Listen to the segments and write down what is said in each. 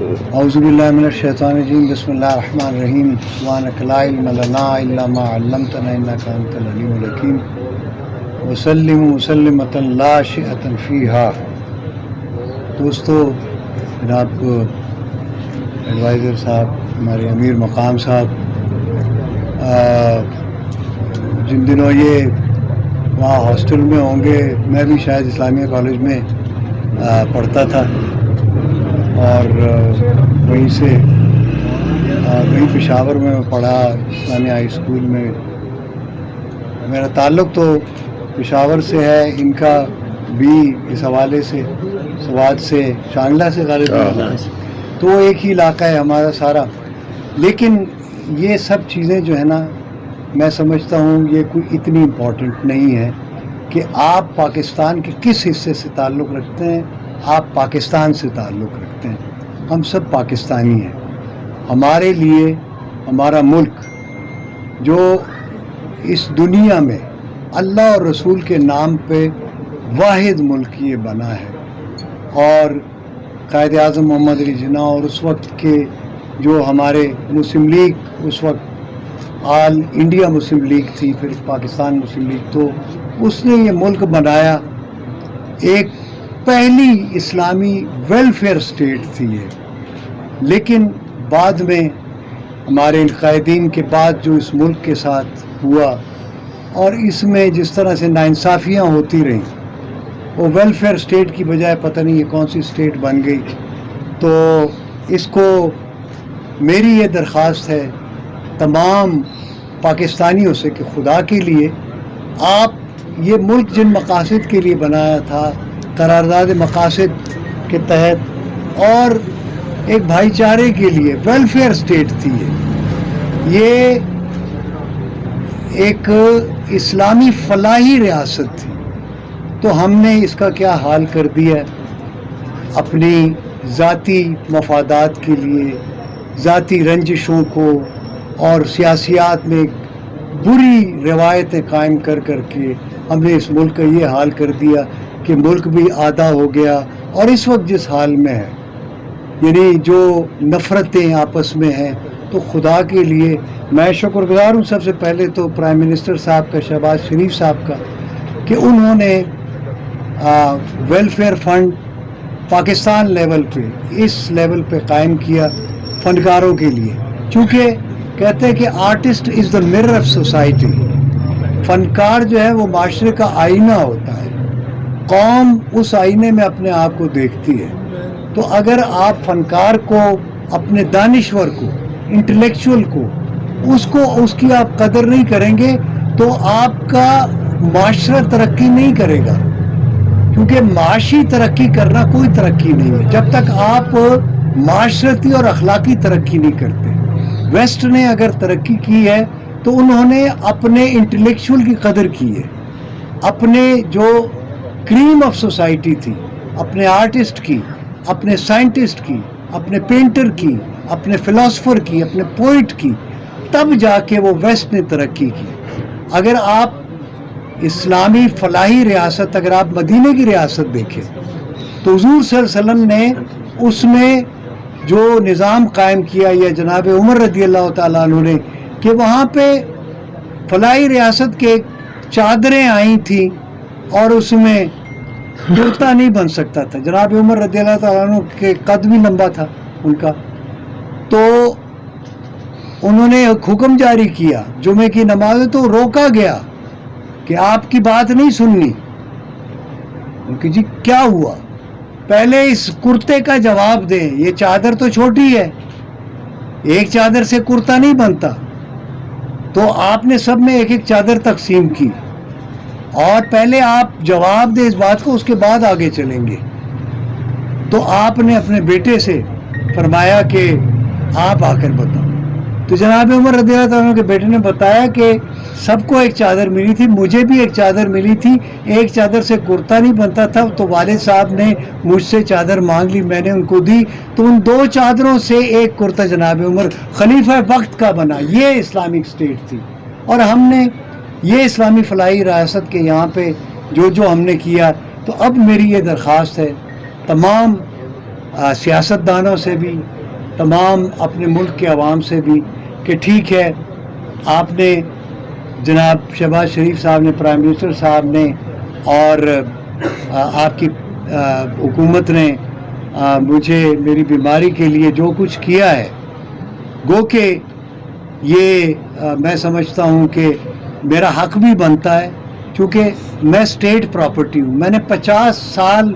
اعوذ باللہ من الشیطان الرجیم بسم اللہ الرحمن الرحیم سبحانک لا علم لنا الا ما علمتنا انک انت العلیم الحکیم وسلم مسلمۃ لا شیئۃ فیہا۔ دوستو، جناب ایڈوائزر صاحب، ہمارے امیر مقام صاحب، جن دنوں یہ وہاں ہاسٹل میں ہوں گے، میں بھی شاید اسلامیہ کالج میں پڑھتا تھا اور وہیں سے وہیں پشاور میں پڑھا، اسلامیہ ہائی اسکول میں۔ میرا تعلق تو پشاور سے ہے، ان کا بھی اس حوالے سے سوات سے، شانگلہ سے غالباً، تو ایک ہی علاقہ ہے ہمارا سارا۔ لیکن یہ سب چیزیں جو ہے نا، میں سمجھتا ہوں یہ کوئی اتنی امپورٹنٹ نہیں ہے کہ آپ پاکستان کے کس حصے سے تعلق رکھتے ہیں، آپ پاکستان سے تعلق رکھتے ہیں۔ ہم سب پاکستانی ہیں۔ ہمارے لیے ہمارا ملک جو اس دنیا میں اللہ اور رسول کے نام پہ واحد ملک یہ بنا ہے، اور قائد اعظم محمد علی جناح اور اس وقت کے جو ہمارے مسلم لیگ، اس وقت آل انڈیا مسلم لیگ تھی، پھر پاکستان مسلم لیگ، تو اس نے یہ ملک بنایا۔ ایک پہلی اسلامی ویلفیئر اسٹیٹ تھی یہ، لیکن بعد میں ہمارے قائدین کے بعد جو اس ملک کے ساتھ ہوا اور اس میں جس طرح سے ناانصافیاں ہوتی رہیں، وہ ویلفیئر اسٹیٹ کی بجائے پتہ نہیں یہ کون سی اسٹیٹ بن گئی۔ تو اس کو میری یہ درخواست ہے تمام پاکستانیوں سے کہ خدا کے لیے آپ یہ ملک جن مقاصد کے لیے بنایا تھا، قرارداد مقاصد کے تحت اور ایک بھائی چارے کے لیے ویلفیئر اسٹیٹ تھی یہ ایک اسلامی فلاحی ریاست تھی، تو ہم نے اس کا کیا حال کر دیا، اپنی ذاتی مفادات کے لیے، ذاتی رنجشوں کو اور سیاسیات میں بری روایتیں قائم کر کے ہم نے اس ملک کا یہ حال کر دیا کہ ملک بھی آدھا ہو گیا، اور اس وقت جس حال میں ہے، یعنی جو نفرتیں آپس میں ہیں۔ تو خدا کے لیے میں شکر گزار ہوں سب سے پہلے تو پرائم منسٹر صاحب کا، شہباز شریف صاحب کا، کہ انہوں نے ویلفیئر فنڈ پاکستان لیول پہ، اس لیول پہ قائم کیا فنکاروں کے لیے، چونکہ کہتے ہیں کہ artist is the mirror of society, فنکار جو ہے وہ معاشرے کا آئینہ ہوتا ہے، قوم اس آئینے میں اپنے آپ کو دیکھتی ہے۔ تو اگر آپ فنکار کو، اپنے دانشور کو، انٹلیکچوئل کو، اس کی آپ قدر نہیں کریں گے تو آپ کا معاشرہ ترقی نہیں کرے گا، کیونکہ معاشی ترقی کرنا کوئی ترقی نہیں ہے جب تک آپ معاشرتی اور اخلاقی ترقی نہیں کرتے۔ ویسٹ نے اگر ترقی کی ہے تو انہوں نے اپنے انٹلیکچوئل کی قدر کی ہے، اپنے جو کریم آف سوسائٹی تھی، اپنے آرٹسٹ کی، اپنے سائنٹسٹ کی، اپنے پینٹر کی، اپنے فلاسفر کی، اپنے پوئٹ کی، تب جا کے وہ ویسٹ نے ترقی کی۔ اگر آپ اسلامی فلاحی ریاست، اگر آپ مدینہ کی ریاست دیکھیں تو حضور صلی اللہ علیہ وسلم نے اس میں جو نظام قائم کیا، یا جناب عمر رضی اللہ تعالیٰ عنہ نے، کہ وہاں پہ فلاحی ریاست کے چادریں آئی تھیں اور اس میں کرتا نہیں بن سکتا تھا۔ جناب عمر رضی اللہ تعالیٰ عنہ کے قد بھی لمبا تھا ان کا، تو انہوں نے ایک حکم جاری کیا جمعے کی نماز، تو روکا گیا کہ آپ کی بات نہیں سننی۔ ان کی جی کیا ہوا؟ پہلے اس کرتے کا جواب دیں، یہ چادر تو چھوٹی ہے، ایک چادر سے کرتا نہیں بنتا، تو آپ نے سب میں ایک ایک چادر تقسیم کی، اور پہلے آپ جواب دیں اس بات کو، اس کے بعد آگے چلیں گے۔ تو آپ نے اپنے بیٹے سے فرمایا کہ آپ آ کر بتاؤ، تو جناب عمر رضی اللہ عنہ کے بیٹے نے بتایا کہ سب کو ایک چادر ملی تھی، مجھے بھی ایک چادر ملی تھی، ایک چادر سے کرتا نہیں بنتا تھا، تو والد صاحب نے مجھ سے چادر مانگ لی، میں نے ان کو دی، تو ان دو چادروں سے ایک کرتا جناب عمر خلیفہ وقت کا بنا۔ یہ اسلامک اسٹیٹ تھی، اور ہم نے یہ اسلامی فلاحی ریاست کے یہاں پہ جو ہم نے کیا۔ تو اب میری یہ درخواست ہے تمام سیاستدانوں سے بھی، تمام اپنے ملک کے عوام سے بھی کہ ٹھیک ہے، آپ نے جناب شہباز شریف صاحب نے، پرائم منسٹر صاحب نے اور آپ کی حکومت نے مجھے میری بیماری کے لیے جو کچھ کیا ہے، گو کہ یہ میں سمجھتا ہوں کہ میرا حق بھی بنتا ہے، چونکہ میں اسٹیٹ پراپرٹی ہوں. میں نے 50 سال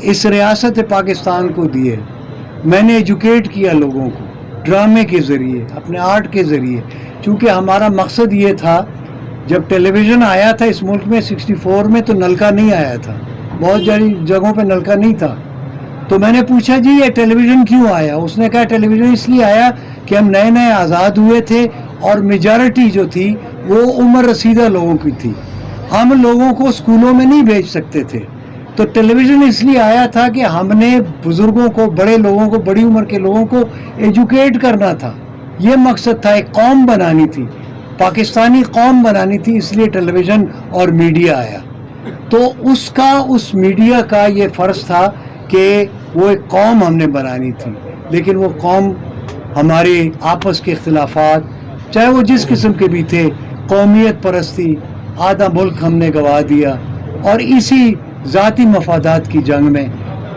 اس ریاست پاکستان کو دیے. میں نے ایجوکیٹ کیا لوگوں کو ڈرامے کے ذریعے، اپنے آرٹ کے ذریعے، چونکہ ہمارا مقصد یہ تھا. جب ٹیلی ویژن آیا تھا اس ملک میں 64 میں تو نلکا نہیں آیا تھا، بہت جگہوں پہ نلکا نہیں تھا. تو میں نے پوچھا جی یہ ٹیلی ویژن کیوں آیا؟ اس نے کہا ٹیلی ویژن اس لیے آیا کہ ہم نئے نئے آزاد ہوئے تھے اور میجارٹی جو تھی وہ عمر رسیدہ لوگوں کی تھی. ہم لوگوں کو اسکولوں میں نہیں بھیج سکتے تھے، تو ٹیلی ویژن اس لیے آیا تھا کہ ہم نے بزرگوں کو، بڑے لوگوں کو، بڑی عمر کے لوگوں کو ایجوکیٹ کرنا تھا. یہ مقصد تھا، ایک قوم بنانی تھی، پاکستانی قوم بنانی تھی، اس لیے ٹیلی ویژن اور میڈیا آیا. تو اس میڈیا کا یہ فرض تھا کہ وہ ایک قوم ہم نے بنانی تھی. لیکن وہ قوم ہمارے آپس کے اختلافات، چاہے وہ جس قسم کے بھی تھے، قومیت پرستی، آدھا ملک ہم نے گوا دیا، اور اسی ذاتی مفادات کی جنگ میں.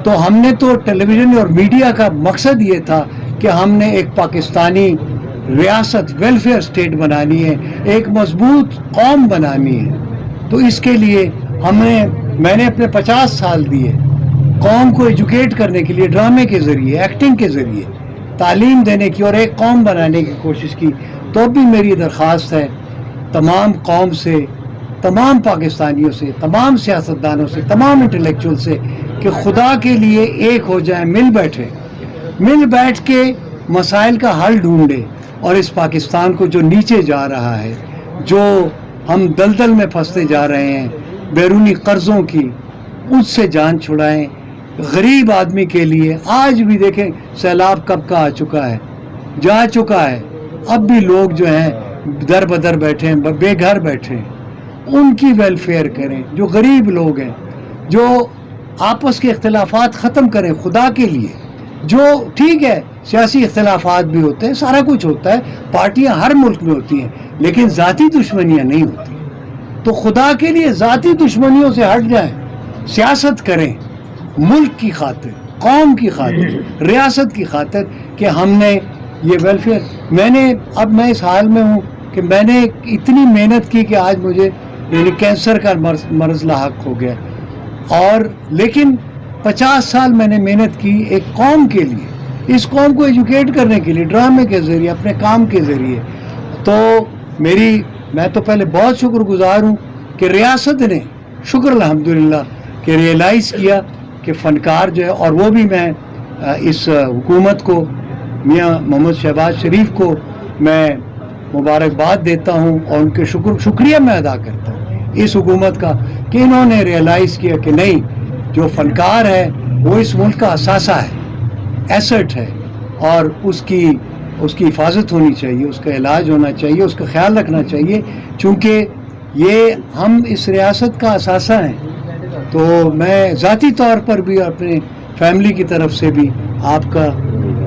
تو ہم نے تو ٹیلی ویژن اور میڈیا کا مقصد یہ تھا کہ ہم نے ایک پاکستانی ریاست، ویلفیئر اسٹیٹ بنانی ہے، ایک مضبوط قوم بنانی ہے. تو اس کے لیے میں نے اپنے 50 سال دیے قوم کو ایجوکیٹ کرنے کے لیے، ڈرامے کے ذریعے، ایکٹنگ کے ذریعے تعلیم دینے کی اور ایک قوم بنانے کی کوشش کی. تو اب بھی میری درخواست ہے تمام قوم سے، تمام پاکستانیوں سے، تمام سیاستدانوں سے، تمام انٹلیکچوئل سے کہ خدا کے لیے ایک ہو جائیں، مل بیٹھ کے مسائل کا حل ڈھونڈیں، اور اس پاکستان کو جو نیچے جا رہا ہے، جو ہم دلدل میں پھنستے جا رہے ہیں بیرونی قرضوں کی، اس سے جان چھڑائیں. غریب آدمی کے لیے آج بھی دیکھیں سیلاب کب کا آ چکا ہے، جا چکا ہے، اب بھی لوگ جو ہیں در بدر بیٹھے ہیں، بے گھر بیٹھے ہیں. ان کی ویلفیئر کریں، جو غریب لوگ ہیں، جو آپس کے اختلافات ختم کریں خدا کے لیے. جو ٹھیک ہے سیاسی اختلافات بھی ہوتے ہیں، سارا کچھ ہوتا ہے، پارٹیاں ہر ملک میں ہوتی ہیں، لیکن ذاتی دشمنیاں نہیں ہوتی. تو خدا کے لیے ذاتی دشمنیوں سے ہٹ جائیں، سیاست کریں ملک کی خاطر، قوم کی خاطر، ریاست کی خاطر، کہ ہم نے یہ ویلفیئر. اب میں اس حال میں ہوں کہ میں نے اتنی محنت کی کہ آج مجھے یعنی کینسر کا مرض لاحق ہو گیا، اور لیکن 50 سال میں نے محنت کی ایک قوم کے لیے، اس قوم کو ایجوکیٹ کرنے کے لیے، ڈرامے کے ذریعے، اپنے کام کے ذریعے. تو میں تو پہلے بہت شکر گزار ہوں کہ ریاست نے، شکر الحمدللہ، کہ ریئلائز کیا کہ فنکار جو ہے، اور وہ بھی میں اس حکومت کو، میاں محمد شہباز شریف کو میں مبارکباد دیتا ہوں، اور ان کے شکریہ میں ادا کرتا ہوں اس حکومت کا کہ انہوں نے ریئلائز کیا کہ نہیں، جو فنکار ہے وہ اس ملک کا اثاثہ ہے، ایسٹ ہے، اور اس کی حفاظت ہونی چاہیے، اس کا علاج ہونا چاہیے، اس کا خیال رکھنا چاہیے، چونکہ یہ ہم اس ریاست کا اثاثہ ہیں. تو میں ذاتی طور پر بھی، اپنے فیملی کی طرف سے بھی آپ کا،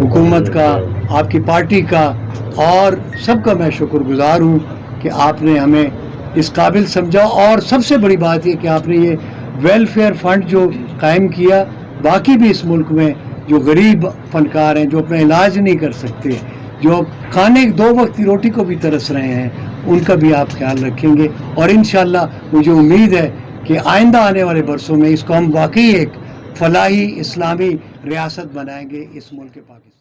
حکومت کا، آپ کی پارٹی کا، اور سب کا میں شکر گزار ہوں کہ آپ نے ہمیں اس قابل سمجھا. اور سب سے بڑی بات یہ کہ آپ نے یہ ویلفیئر فنڈ جو قائم کیا، باقی بھی اس ملک میں جو غریب فنکار ہیں، جو اپنا علاج نہیں کر سکتے، جو کھانے 2 وقت کی روٹی کو بھی ترس رہے ہیں، ان کا بھی آپ خیال رکھیں گے. اور انشاءاللہ مجھے امید ہے کہ آئندہ آنے والے برسوں میں اس کو ہم واقعی ایک فلاحی اسلامی ریاست بنائیں گے اس ملک پاکستان.